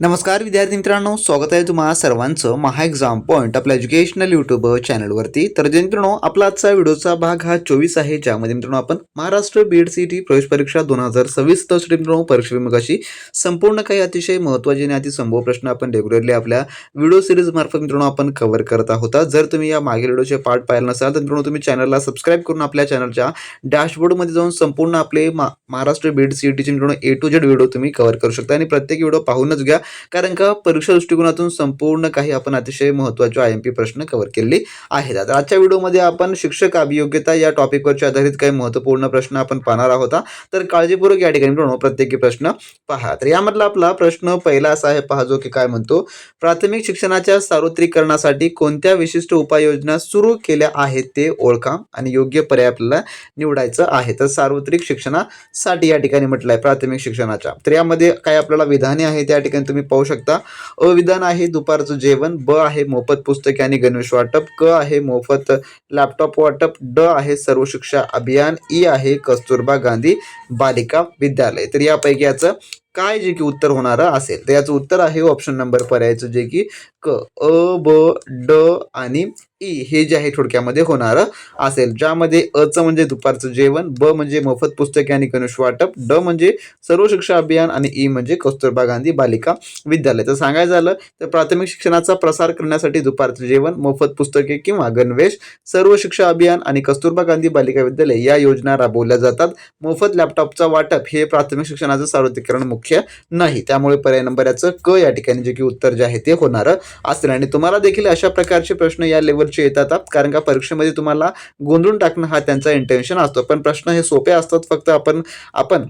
नमस्कार विद्यार्थी मित्रांनो, स्वागत आहे तुम्हा सर्वांचं महा एक्झाम पॉईंट आपल्या एज्युकेशनल यूट्यूब चॅनलवरती. तर मित्रांनो, आपला आजचा व्हिडिओचा भाग हा 24 आहे, ज्यामध्ये मित्रांनो आपण महाराष्ट्र BED प्रवेश परीक्षा 2026 मित्रांनो परीक्षा विभागाशी संपूर्ण काही अतिशय महत्त्वाचे आणि अतिसंभव प्रश्न आपण रेग्युलरली आपल्या व्हिडिओ सिरीज मार्फत मित्रांनो आपण कव्हर करत आहोत. जर तुम्ही या मागील व्हिडिओचे पार्ट पाहिला नसाल तर मित्रांनो तुम्ही चॅनलला सबस्क्राईब करून आपल्या चॅनलच्या डॅशबोर्डमध्ये जाऊन संपूर्ण आपले महाराष्ट्र BED मित्रांनो A to Z व्हिडिओ तुम्ही कव्हर करू शकता आणि प्रत्येक व्हिडिओ पाहूनच घ्या, कारण का परीक्षा दृष्टिकोनातून संपूर्ण काही आपण अतिशय महत्त्वाचे IMP प्रश्न कव्हर केले आहेत. आता आजच्या व्हिडिओमध्ये आपण शिक्षक अभियोग्यता या टॉपिकवरचे आधारित काही महत्त्वपूर्ण प्रश्न आपण पाहणार आहोत. तर काळजीपूर्वक या ठिकाणी मित्रांनो प्रत्येकी प्रश्न पहा. तर यामधला आपला प्रश्न पहिला असा आहे, पहा, जो की काय म्हणतो, प्राथमिक शिक्षणाच्या सार्वत्रिकरणासाठी कोणत्या विशिष्ट उपाययोजना सुरू केल्या आहेत ते ओळखा आणि योग्य पर्याय आपल्याला निवडायचं आहे. तर सार्वत्रिक शिक्षणासाठी या ठिकाणी म्हटलं आहे प्राथमिक शिक्षणाच्या. तर यामध्ये काय आपल्याला विधाने आहे त्या ठिकाणी तुम्ही पाहू शकता. अ विधान आहे दुपारचं जेवण, ब आहे मोफत पुस्तके आणि गणवेश वाटप, क आहे मोफत लॅपटॉप वाटप, ड आहे सर्व शिक्षा अभियान, ई आहे कस्तुरबा गांधी बालिका विद्यालय. तर यापैकी याचं काय जे की उत्तर होणार असेल, तर याचं उत्तर आहे ऑप्शन नंबर पर्यायचं, जे की क, अ, ब, ड आणि ई हे जे आहे थोडक्यामध्ये होणार असेल, ज्यामध्ये अचं म्हणजे दुपारचं जेवण, ब म्हणजे मोफत पुस्तके आणि गणवेश वाटप, ड म्हणजे सर्व शिक्षा अभियान आणि ई म्हणजे कस्तुरबा गांधी बालिका विद्यालय. तर सांगायचं झालं तर प्राथमिक शिक्षणाचा प्रसार करण्यासाठी दुपारचं जेवण, मोफत पुस्तके किंवा गणवेश, सर्व शिक्षा अभियान आणि कस्तुरबा गांधी बालिका विद्यालय या योजना राबवल्या जातात. मोफत लॅपटॉपचा वाटप हे प्राथमिक शिक्षणाचं सार्वत्रिकरण मुख्य नाही, त्यामुळे पर्याय नंबर याचं क या ठिकाणी जे की उत्तर जे आहे ते होणार असेल. आणि तुम्हाला देखील अशा प्रकारचे प्रश्न या लेवलचे येतात, कारण का परीक्षेमध्ये तुम्हाला गोंधळून टाकणं हा त्यांचा इंटेन्शन असतो, पण प्रश्न हे सोपे असतात. फक्त आपण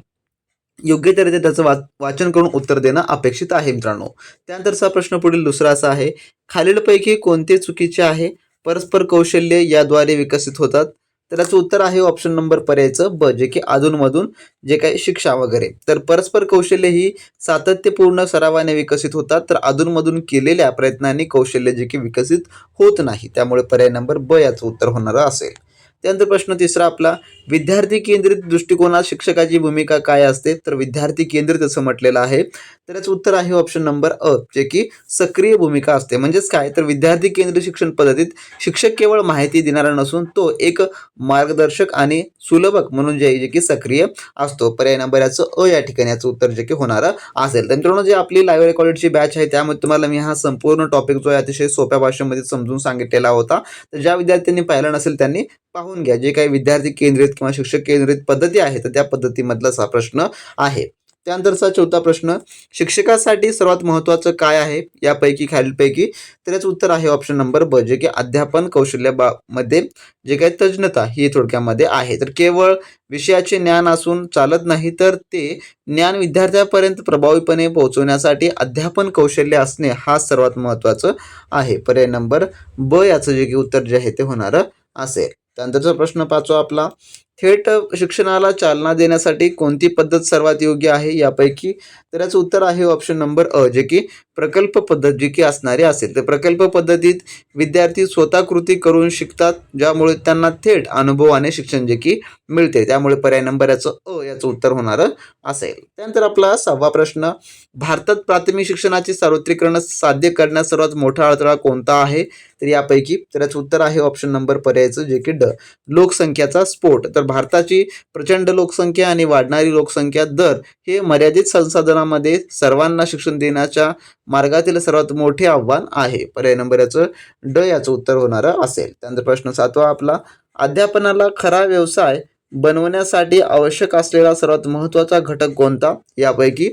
योग्यरित्या त्याचं वाचन करून उत्तर देणं अपेक्षित आहे मित्रांनो. त्यानंतरचा प्रश्न पुढील दुसरा असा आहे, खालीलपैकी कोणते चुकीचे आहे? परस्पर कौशल्य याद्वारे विकसित होतात. तर याचं उत्तर आहे ऑप्शन नंबर पर्यायचं ब, जे की अधूनमधून जे काही शिक्षा वगैरे. तर परस्पर कौशल्य ही सातत्यपूर्ण सरावाने विकसित होतात, तर अधूनमधून केलेल्या प्रयत्नांनी कौशल्य जे की विकसित होत नाही, त्यामुळे पर्याय नंबर ब याचं उत्तर होणार असेल. त्यानंतर प्रश्न तिसरा आपला, विद्यार्थी केंद्रित दृष्टिकोनात शिक्षकाची भूमिका काय असते? तर विद्यार्थी केंद्रित असं म्हटलेलं आहे, तर याचं उत्तर आहे ऑप्शन नंबर अ, जे की सक्रिय भूमिका असते. म्हणजेच काय, तर विद्यार्थी केंद्रित शिक्षण पद्धतीत शिक्षक केवळ माहिती देणारा नसून तो एक मार्गदर्शक आणि सुलभक म्हणून जे की सक्रिय असतो. पर्याय नंबर याचं अ या ठिकाणी याचं उत्तर जे की होणार असेल. तर मित्रांनो, जे आपली लाईव्ह रेकॉर्डेडची बॅच आहे त्यामध्ये तुम्हाला मी हा संपूर्ण टॉपिक जो आहे अतिशय सोप्या भाषेमध्ये समजून सांगितलेला होता. तर ज्या विद्यार्थ्यांनी पाहिला नसेल त्यांनी पाहून घ्या. जे काही विद्यार्थी केंद्रित किंवा शिक्षक केंद्रित पद्धती आहेत, तर त्या पद्धतीमधलाच हा प्रश्न आहे. त्यानंतरचा चौथा प्रश्न, शिक्षकासाठी सर्वात महत्त्वाचं काय आहे यापैकी खालीलपैकी? तर याचं उत्तर आहे ऑप्शन नंबर ब, जे की अध्यापन कौशल्यामध्ये जे काही तज्ञता ही थोडक्यामध्ये आहे. तर केवळ विषयाचे ज्ञान असून चालत नाही, तर ते ज्ञान विद्यार्थ्यापर्यंत प्रभावीपणे पोहोचवण्यासाठी अध्यापन कौशल्य असणे हा सर्वात महत्त्वाचं आहे. पर्याय नंबर ब याचं जे की उत्तर जे आहे ते होणार असेल. त्यानंतरचा प्रश्न पाचवा आपला, थेट शिक्षणाला चालना देण्यासाठी कोणती पद्धत सर्वात योग्य आहे यापैकी? तर याचं उत्तर आहे ऑप्शन नंबर अ, जे की प्रकल्प पद्धत जी की असणारी असेल. तर प्रकल्प पद्धतीत विद्यार्थी स्वतः कृती करून शिकतात, ज्यामुळे त्यांना थेट अनुभवाने शिक्षण जे की मिळते, त्यामुळे पर्याय नंबर याचं अ याचं उत्तर होणार असेल. त्यानंतर आपला सहावा प्रश्न, भारतात प्राथमिक शिक्षणाचे सार्वत्रिकरण साध्य करण्यास सर्वात मोठा अडथळा कोणता आहे? तर यापैकी तर याचं उत्तर आहे ऑप्शन नंबर पर्यायचं, जे की ड, लोकसंख्याचा स्फोट. तर भारताची प्रचंड लोकसंख्या आणि वाढणारी लोकसंख्या दर हे मर्यादित संसाधनामध्ये सर्वांना शिक्षण देण्याच्या मार्गातील सर्वात मोठे आव्हान आहे. पर्याय नंबर याचं ड याचं उत्तर होणार असेल. त्यानंतर प्रश्न सातवा आपला, अध्यापनाला खरा व्यवसाय बनवण्यासाठी आवश्यक असलेला सर्वात महत्त्वाचा घटक कोणता यापैकी?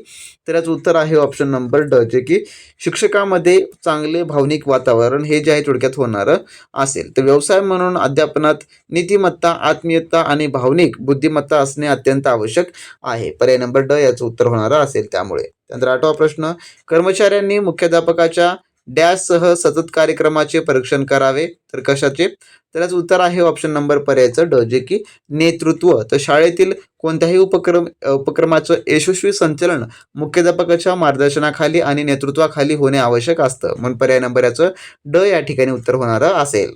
तर याचं उत्तर आहे ऑप्शन नंबर ड, जे की शिक्षकामध्ये चांगले भावनिक वातावरण हे जे आहे थोडक्यात होणार असेल. तर व्यवसाय म्हणून अध्यापनात नीतिमत्ता, आत्मीयता आणि भावनिक बुद्धिमत्ता असणे अत्यंत आवश्यक आहे. पर्याय नंबर ड याचं उत्तर होणार असेल. त्यामुळे त्यानंतर आठवा प्रश्न, कर्मचाऱ्यांनी मुख्याध्यापकाच्या डॅशसह सतत कार्यक्रमाचे परीक्षण करावे, तर कशाचे? तर याचं उत्तर आहे ऑप्शन नंबर पर्यायचं ड, जे की नेतृत्व. तर शाळेतील कोणत्याही उपक्रमाचं यशस्वी संचलन मुख्याध्यापकाच्या मार्गदर्शनाखाली आणि नेतृत्वाखाली होणे आवश्यक असतं, म्हणून पर्याय नंबर याचं ड या ठिकाणी उत्तर होणार असेल.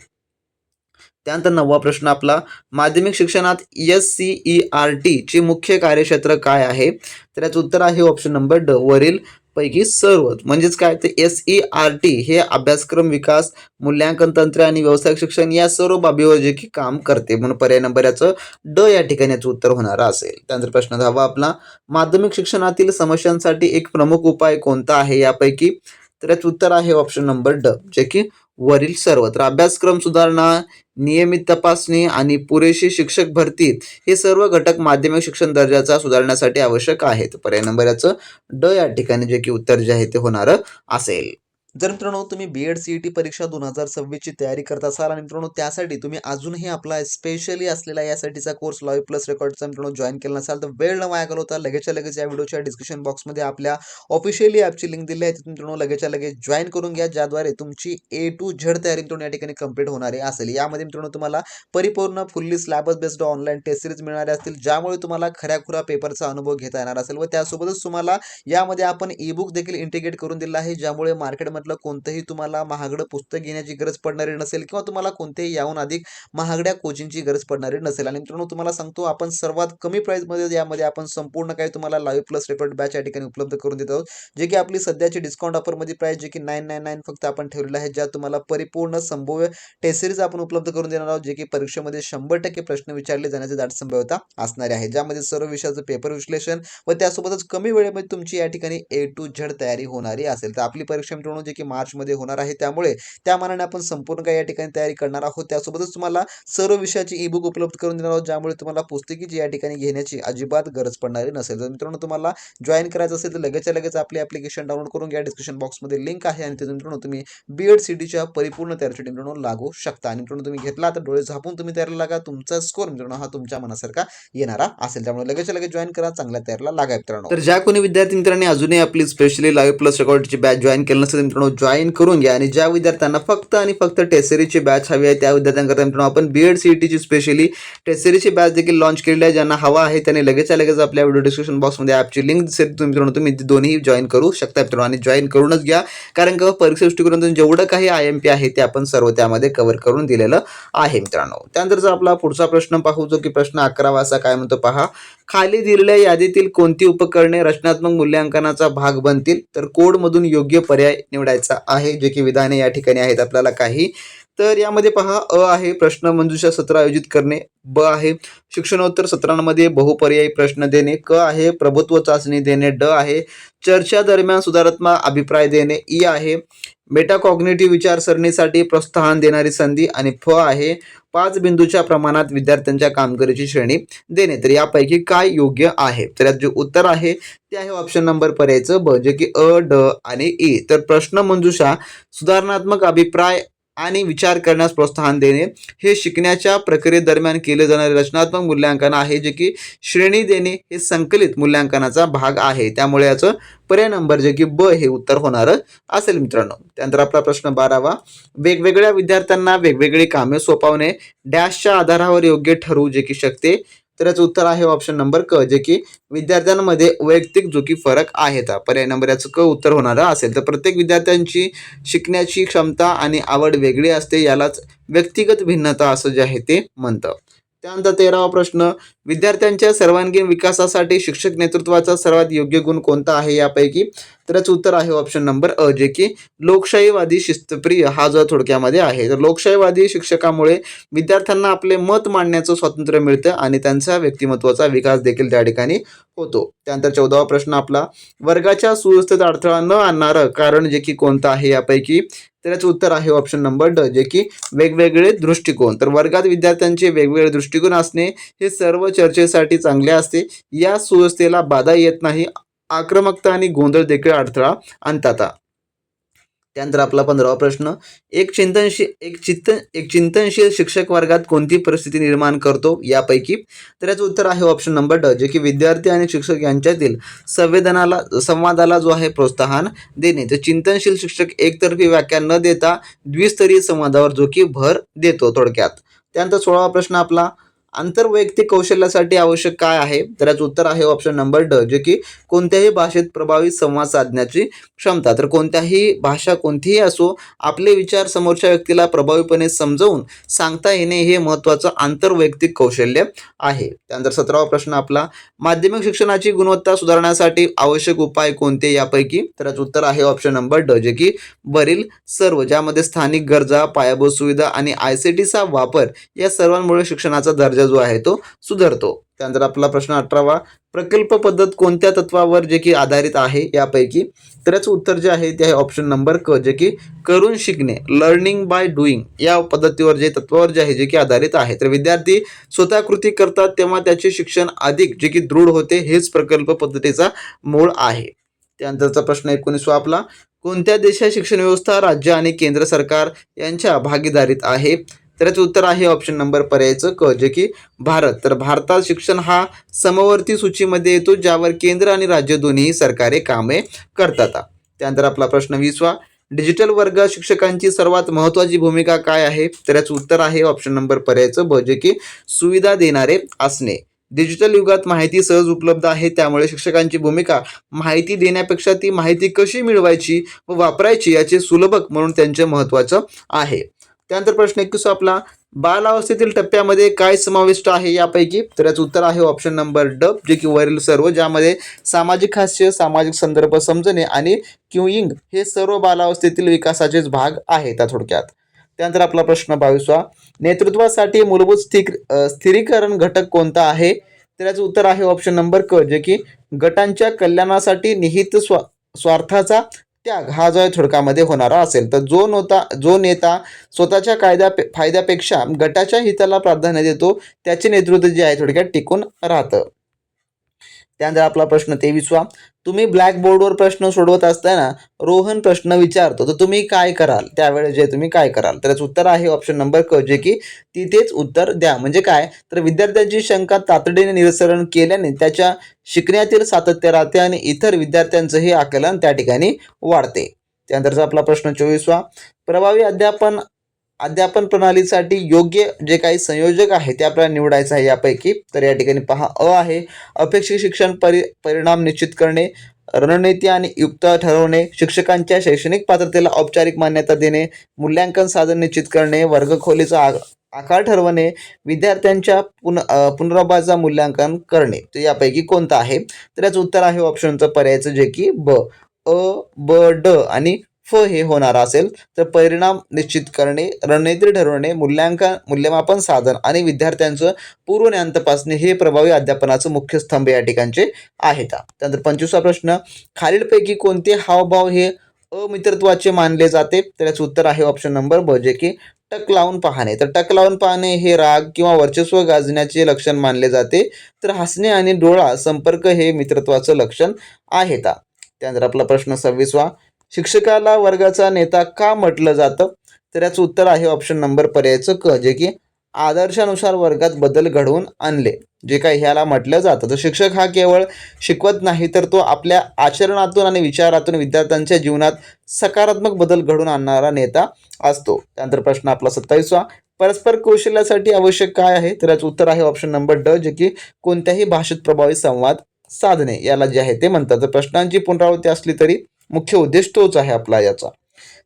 त्यानंतर नववा प्रश्न आपला, माध्यमिक शिक्षणात SCERT चे मुख्य कार्यक्षेत्र काय आहे? तर याचं उत्तर आहे ऑप्शन नंबर ड, वरील पैकी सर्व म्हणजेच काय ते SERT हे अभ्यासक्रम विकास, मूल्यांकन तंत्र आणि व्यावसायिक शिक्षण या सर्व बाबीवर जे की काम करते. म्हणून पर्याय नंबर याचं ड या ठिकाणी याचं उत्तर होणार असेल. त्यानंतर प्रश्न 10वा आपला, माध्यमिक शिक्षणातील समस्यांसाठी एक प्रमुख उपाय कोणता आहे यापैकी? तर याचं उत्तर आहे ऑप्शन नंबर ड, जे की वरील सर्व. तर अभ्यासक्रम सुधारणा, नियमित तपासणी आणि पुरेशी शिक्षक भरती हे सर्व घटक माध्यमिक शिक्षण दर्जाचा सुधारण्यासाठी आवश्यक आहेत. पर्याय नंबर याचं ड या ठिकाणी जे की उत्तर जे आहे ते होणार असेल. जर मित्रांनो तुम्ही BEd CET परीक्षा 2026 ची तयारी करत असाल आणि मित्रांनो त्यासाठी तुम्ही अजूनही आपला स्पेशली असलेला यासाठीचा कोर्स लाईव्ह प्लस रेकॉर्डचा मित्रांनो जॉईन केला नसाल तर वेळ न वाया घालवता लगेचच्या लगेच या व्हिडिओच्या डिस्क्रिप्शन बॉक्समध्ये आपल्या ऑफिशियली ॲपची लिंक दिली आहे. तिथून मित्रांनो लगेचच्या लगेच जॉईन करून घ्या, ज्याद्वारे तुमची A to Z तयारी मित्रांनो या ठिकाणी कंप्लीट होणारी असेल. यामध्ये मित्रांनो तुम्हाला परिपूर्ण fully syllabus based online test series मिळणार असतील, ज्यामुळे तुम्हाला खऱ्याखुरा पेपरचा अनुभव घेता येणार असेल व त्यासोबतच तुम्हाला यामध्ये आपण ई-बुक देखील इंटिग्रेट करून दिला आहे, ज्यामुळे मार्केटमधलं कोणतंही तुम्हाला महागडं पुस्तक घेण्याची गरज पडणारी नसेल किंवा तुम्हाला कोणतेही याहून अधिक महागड्या कोचिंगची गरज पडणारी नसेल. आणि मित्रांनो तुम्हाला सांगतो आपण सर्वात कमी प्राइसमध्ये यामध्ये आपण संपूर्ण काही तुम्हाला लाईव्ह प्लस रेकॉर्ड बॅच या ठिकाणी उपलब्ध करून देत आहोत, जे की आपली सध्याची डिस्काउंट ऑफरमध्ये प्राइस जे की 999 फक्त आपण ठेवलेलं आहे, ज्यात तुम्हाला परिपूर्ण संभाव्य टेस्ट सिरीज आपण उपलब्ध करून देणार आहोत, जे की परीक्षेमध्ये 100% प्रश्न विचारले जाण्याची दाट संभाव्यता असणारे आहे, ज्यामध्ये सर्व विषयाचं पेपर विश्लेषण व त्यासोबतच कमी वेळेमध्ये तुमची या ठिकाणी A to Z तयारी होणारी असेल. तर आपली परीक्षा मित्रांनो जे की मार्चमध्ये होणार आहे, त्यामुळे त्या मानाने आपण संपूर्ण काही या ठिकाणी तयारी करणार आहोत. त्यासोबतच तुम्हाला सर्व विषयाची ई-बुक उपलब्ध करून देणार आहोत, ज्यामुळे तुम्हाला पुस्तकीची या ठिकाणी घेण्याची अजिबात गरज पडणारी नसेल. तर मित्रांनो तुम्हाला जॉईन करायचं असेल तर लगेचच्या लगेच आपली ॲप्लिकेशन डाउनलोड करून घ्या. डिस्क्रिप्शन बॉक्समध्ये लिंक आहे आणि तिथून मित्रांनो तुम्ही BEd CETच्या परिपूर्ण तयारीसाठी मित्रांनो लागू शकता. आणि मित्रांनो तुम्ही घेतला तर डोळे झाकून तुम्ही तयारीला लागा. तुमचा स्कोर मित्रांनो हा तुमच्या मनासारखा येणारा असेल, त्यामुळे लगेचच्या लगेच जॉईन करा, चांगल्या तयारीला लागा मित्रांनो. तर ज्या कोणी विद्यार्थी मित्रांनी अजूनही आपली स्पेशली लाईव्ह प्लस रेकॉर्डची बॅच जॉईन केली नसेल मित्रांनो जॉईन करून घ्या. आणि ज्या विद्यार्थ्यांना फक्त आणि फक्त टेस्ट सिरीजची बॅच हवी आहे त्या विद्यार्थ्यांकरता मित्रांनो आपण BEd CETची स्पेशली टेस्ट सिरीजची बॅच देखील लॉन्च केलेली आहे. ज्यांना हवा आहे त्यांनी लगेचच्या लगेच आपल्या व्हिडिओ डिस्क्रिप्शन बॉक्समध्ये ॲपची लिंक दिसेल, मित्रांनो तुम्ही दोन्ही जॉईन करू शकता मित्रांनो. आणि जॉईन करूनच घ्या, कारण का परीक्षा दृष्टिकोनातून जेवढं काही IMP आहे ते आपण सर्व त्यामध्ये कव्हर करून दिलेलं आहे मित्रांनो. त्यानंतर जर आपला पुढचा प्रश्न पाहू, जो की प्रश्न 11वा असा काय म्हणतो पहा, खाली दिलेल्या यादीतील कोणती उपकरणे रचनात्मक मूल्यांकनाचा भाग बनतील? तर कोडमधून योग्य पर्याय निवडायचा आहे, जे की विधाने या ठिकाणी आहेत आपल्याला काही. तर यामध्ये पहा, अ आहे प्रश्न मंजुषा सत्र आयोजित करणे, ब आहे शिक्षणोत्तर सत्रांमध्ये बहुपर्यायी प्रश्न देणे, क आहे प्रभुत्व चाचणी देणे, ड आहे चर्चा दरम्यान सुधारात्मक अभिप्राय देणे, ई आहे मेटाकॉग्निटिव्ह विचारसरणीसाठी प्रोत्साहन देणारी संधी आणि फ आहे 5 बिंदूच्या प्रमाणात विद्यार्थ्यांच्या कामगिरीची श्रेणी देणे. तर यापैकी काय योग्य आहे? तर यात जे उत्तर आहे ते आहे ऑप्शन नंबर पर्यायचं ब, जे की अ, ड आणि ई. तर प्रश्न मंजुषा सुधारणात्मक अभिप्राय आणि विचार करण्यास प्रोत्साहन देणे हे शिकण्याच्या प्रक्रियेदरम्यान केले जाणारे रचनात्मक मूल्यांकन आहे, जे की श्रेणी देणे हे संकलित मूल्यांकनाचा भाग आहे. त्यामुळे याचं पर्याय नंबर जे की ब हे उत्तर होणार असेल मित्रांनो. त्यानंतर आपला प्रश्न 12वा, वेगवेगळ्या विद्यार्थ्यांना वेगवेगळी कामे सोपवणे डॅशच्या आधारावर योग्य ठरवू जे की शकते. तर याचं उत्तर आहे ऑप्शन नंबर क, जे की विद्यार्थ्यांमध्ये वैयक्तिक जो की फरक आहेत. पर्याय नंबर याचं क उत्तर होणार असेल. तर प्रत्येक विद्यार्थ्यांची शिकण्याची क्षमता आणि आवड वेगळी असते, यालाच व्यक्तिगत भिन्नता असं जे आहे ते म्हणतं. त्यानंतर 13वा प्रश्न, विद्यार्थ्यांच्या सर्वांगीण विकासासाठी शिक्षक नेतृत्वाचा सर्वात योग्य गुण कोणता आहे यापैकी? तर याचं उत्तर आहे ऑप्शन नंबर अ, जे की लोकशाहीवादी शिस्तप्रिय हा जो थोडक्यामध्ये आहे. तर लोकशाहीवादी शिक्षकामुळे विद्यार्थ्यांना आपले मत मांडण्याचं स्वातंत्र्य मिळतं आणि त्यांचा व्यक्तिमत्वाचा विकास देखील त्या ठिकाणी होतो. त्यानंतर 14वा प्रश्न आपला, वर्गाच्या सुव्यवस्थेत अडथळा न आणणारं कारण जे की कोणतं आहे यापैकी? तर याचं उत्तर आहे ऑप्शन नंबर ड, जे की वेगवेगळे दृष्टिकोन. तर वर्गात विद्यार्थ्यांचे वेगवेगळे दृष्टिकोन असणे हे सर्व चर्चेसाठी चांगले असते. या सुव्यवस्थेला बाधा येत नाही, आक्रमकता आणि गोंधळ देखील अडथळा आणतात. त्यानंतर आपला 15वा प्रश्न, एक चिंतनशील शिक्षक वर्गात कोणती परिस्थिती निर्माण करतो यापैकी? तर याचं उत्तर आहे ऑप्शन नंबर ड, जे की विद्यार्थी आणि शिक्षक यांच्यातील संवादाला जो आहे प्रोत्साहन देणे. तर चिंतनशील शिक्षक एकतर्फी व्याख्या न देता द्विस्तरीय संवादावर जो की भर देतो थोडक्यात. त्यानंतर 16वा प्रश्न आपला, आंतरवैयक्तिक कौशल्यासाठी आवश्यक काय आहे? तर याचं उत्तर आहे ऑप्शन नंबर ड, जे की कोणत्याही भाषेत प्रभावी संवाद साधण्याची क्षमता. तर कोणत्याही भाषा कोणतीही असो, आपले विचार समोरच्या व्यक्तीला प्रभावीपणे समजावून सांगता येणे हे महत्त्वाचं आंतरवैयक्तिक कौशल्य आहे. त्यानंतर 17वा प्रश्न आपला, माध्यमिक शिक्षणाची गुणवत्ता सुधारण्यासाठी आवश्यक उपाय कोणते यापैकी? तर याचं उत्तर आहे ऑप्शन नंबर ड, जे की वरील सर्व, ज्यामध्ये स्थानिक गरजा, पायाभूत सुविधा आणि ICTचा वापर या सर्वांमुळे शिक्षणाचा दर्जा जो आहे तो सुधारतो. त्यानंतर आपला प्रश्न 18वा, प्रकल्प पद्धत कोणत्या तत्वावर जे की आधारित आहे यापैकी? तर याचं उत्तर जे आहे ते आहे ऑप्शन नंबर क, जे की करून शिकणे, लर्निंग बाय डुईंग या पद्धतीवर तत्वावर जे आहे जे की आधारित आहे. तर विद्यार्थी स्वतः कृती करतात तेव्हा त्याचे शिक्षण अधिक जे की दृढ होते, हेच प्रकल्प पद्धतीचा मूळ आहे. त्यानंतरचा प्रश्न 19वा आपला, कोणत्या देशात शिक्षण व्यवस्था राज्य आणि केंद्र सरकार यांच्या भागीदारीत आहे? तर याचं उत्तर आहे ऑप्शन नंबर पर्यायचं क, जे की भारत. तर भारतात शिक्षण हा समवर्ती सूचीमध्ये येतो, ज्यावर केंद्र आणि राज्य दोन्ही सरकारे कामे करतात. त्यानंतर आपला प्रश्न 20वा, डिजिटल वर्गात शिक्षकांची सर्वात महत्त्वाची भूमिका काय आहे? तर याचं उत्तर आहे ऑप्शन नंबर पर्यायचं ब, जे की सुविधा देणारे असणे. डिजिटल युगात माहिती सहज उपलब्ध आहे, त्यामुळे शिक्षकांची भूमिका माहिती देण्यापेक्षा ती माहिती कशी मिळवायची व वापरायची याचे सुलभक म्हणून त्यांचे महत्त्वाचं आहे. त्यानंतर प्रश्न 21 आपला, बालावस्थेतील टप्प्यामध्ये काय समाविष्ट आहे यापैकी? तर याचं उत्तर आहे ऑप्शन नंबर ड, जे की वरील सर्व, ज्यामध्ये सामाजिक हास्य, सामाजिक संदर्भ समजणे आणि क्यूइंग हे सर्व बालावस्थेतील विकासाचेच भाग आहेत थोडक्यात. त्यानंतर आपला प्रश्न 22वा, नेतृत्वासाठी मूलभूत स्थिरीकरण घटक कोणता आहे? तर याचं उत्तर आहे ऑप्शन नंबर क, जे की गटांच्या कल्याणासाठी निहित स्वार्थाचा त्याग हा जो थोडक्यामध्ये होणारा असेल. तर जो नेता स्वतःच्या फायद्यापेक्षा गटाच्या हिताला प्राधान्य देतो, त्याचे नेतृत्व जे आहे थोडक्यात टिकून राहतं. त्यानंतर आपला प्रश्न 23वा, तुम्ही ब्लॅकबोर्डवर प्रश्न सोडवत असताना रोहन प्रश्न विचारतो, तर तुम्ही काय कराल? त्यावेळेस तुम्ही काय कराल? तर याचं उत्तर आहे ऑप्शन नंबर क, जे की तिथेच उत्तर द्या. म्हणजे काय? तर विद्यार्थ्यांची शंका तातडीने निरसन केल्याने त्याच्या शिकण्यातील सातत्य राहते आणि इतर विद्यार्थ्यांचंही आकलन त्या ठिकाणी वाढते. त्यानंतरचा आपला प्रश्न 24वा, प्रभावी अध्यापन प्रणालीसाठी योग्य जे काही संयोजक आहे ते आपल्याला निवडायचं आहे यापैकी. तर या ठिकाणी पहा, अ आहे अपेक्षित शिक्षण परिणाम निश्चित करणे, रणनीती आणि युक्त ठरवणे, शिक्षकांच्या शैक्षणिक पात्रतेला औपचारिक मान्यता देणे, मूल्यांकन साधन निश्चित करणे, वर्गखोलीचा आकार ठरवणे, विद्यार्थ्यांच्या पुनराभाचा मूल्यांकन करणे. तर यापैकी कोणतं आहे? तर याचं उत्तर आहे ऑप्शनचं पर्यायचं, जे की ब, अ, ब, ड आणि फ हे होणार असेल. तर परिणाम निश्चित करणे, रणनीती ठरवणे, मूल्यमापन साधन आणि विद्यार्थ्यांचं पूर्वज्ञान तपासणे हे प्रभावी अध्यापनाचं मुख्य स्तंभ या ठिकाणचे आहेत. त्यानंतर 25वा प्रश्न, खालीलपैकी कोणते हावभाव हे अमित्रत्वाचे मानले जाते? तर याचं उत्तर आहे ऑप्शन नंबर ब, जे की टक लावून पाहणे. तर टक लावून पाहणे हे राग किंवा वर्चस्व गाजण्याचे लक्षण मानले जाते. तर हसणे आणि डोळा संपर्क हे मित्रत्वाचं लक्षण आहेत. त्यानंतर आपला प्रश्न 26वा, शिक्षकाला वर्गाचा नेता का म्हटलं जातं? तर याचं उत्तर आहे ऑप्शन नंबर पर्यायचं क, जे की आदर्शानुसार वर्गात बदल घडवून आणले जे काही ह्याला म्हटलं जातं. तर शिक्षक हा केवळ शिकवत नाही, तर तो आपल्या आचरणातून आणि विचारातून विद्यार्थ्यांच्या जीवनात सकारात्मक बदल घडवून आणणारा नेता असतो. त्यानंतर प्रश्न आपला 27वा, परस्पर कौशल्यासाठी आवश्यक काय आहे? तर याचं उत्तर आहे ऑप्शन नंबर ड, जे की कोणत्याही भाषेत प्रभावी संवाद साधणे याला जे आहे ते म्हणतात. तर प्रश्नांची पुनरावृत्ती असली तरी मुख्य उद्देश तोच आहे आपला याचा.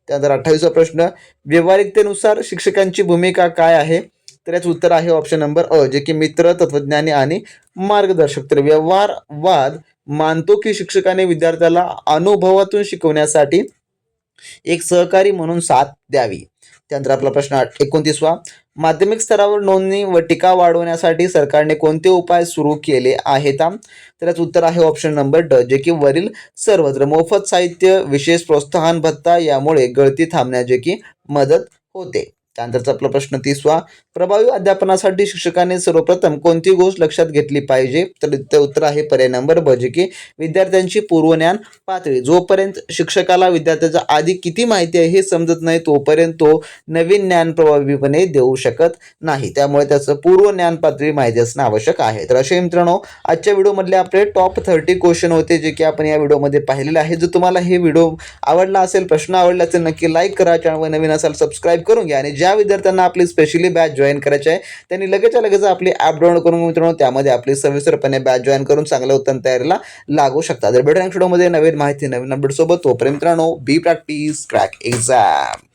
त्यानंतर 28वा प्रश्न, व्यावहारिकतेनुसार शिक्षकांची भूमिका काय आहे? तर याचं उत्तर आहे ऑप्शन नंबर अ, जे की मित्र, तत्वज्ञानी आणि मार्गदर्शक. तर व्यवहारवाद मानतो की शिक्षकाने विद्यार्थ्याला अनुभवातून शिकवण्यासाठी एक सहकारी म्हणून साथ द्यावी. त्यानंतर आपला प्रश्न 29वा, माध्यमिक स्तरावर नोंदणी व टीका वाढवण्यासाठी सरकारने कोणते उपाय सुरू केले आहेत? तर याचं उत्तर आहे ऑप्शन नंबर ड, जे की वरील सर्वत्र मोफत साहित्य, विशेष प्रोत्साहन भत्ता यामुळे गळती थांबण्यास जे की मदत होते. त्यानंतरचा आपला प्रश्न 30वा, प्रभावी अध्यापनासाठी शिक्षकाने सर्वप्रथम कोणती गोष्ट लक्षात घेतली पाहिजे? तर ते उत्तर आहे पर्याय नंबर ब, जे की विद्यार्थ्यांची पूर्वज्ञान पातळी. जोपर्यंत शिक्षकाला विद्यार्थ्याचा आधी किती माहिती आहे हे समजत नाही, तोपर्यंत तो नवीन ज्ञान प्रभावीपणे देऊ शकत नाही. त्यामुळे त्याचं पूर्व ज्ञान पातळी माहिती असणं आवश्यक आहे. तर असे मित्रांनो, आजच्या व्हिडिओमधले आपले टॉप 30 क्वेश्चन होते जे की आपण या व्हिडिओमध्ये पाहिलेले आहे. जर तुम्हाला हे व्हिडिओ आवडला असेल, प्रश्न आवडला असेल, नक्की लाईक करा, चॅनलवर नवीन असाल सबस्क्राईब करून घ्या आणि ज्या ज्या विद्यार्थ्यांना आपली स्पेशली बॅच जॉईन करायची आहे त्यांनी लगेचच्या लगेच आपली ॲप डाउनलोड करून मित्रांनो त्यामध्ये आपली सविस्तरपणे बॅच जॉईन करून चांगल्या उत्तम तयारीला लागू शकता. तर भेटूया नेक्स्ट व्हिडिओमध्ये नवीन माहिती नवीन अपडेट सोबत. तोपर्यंत मित्रांनो बी प्रॅक्टिस क्रॅक एक्झाम.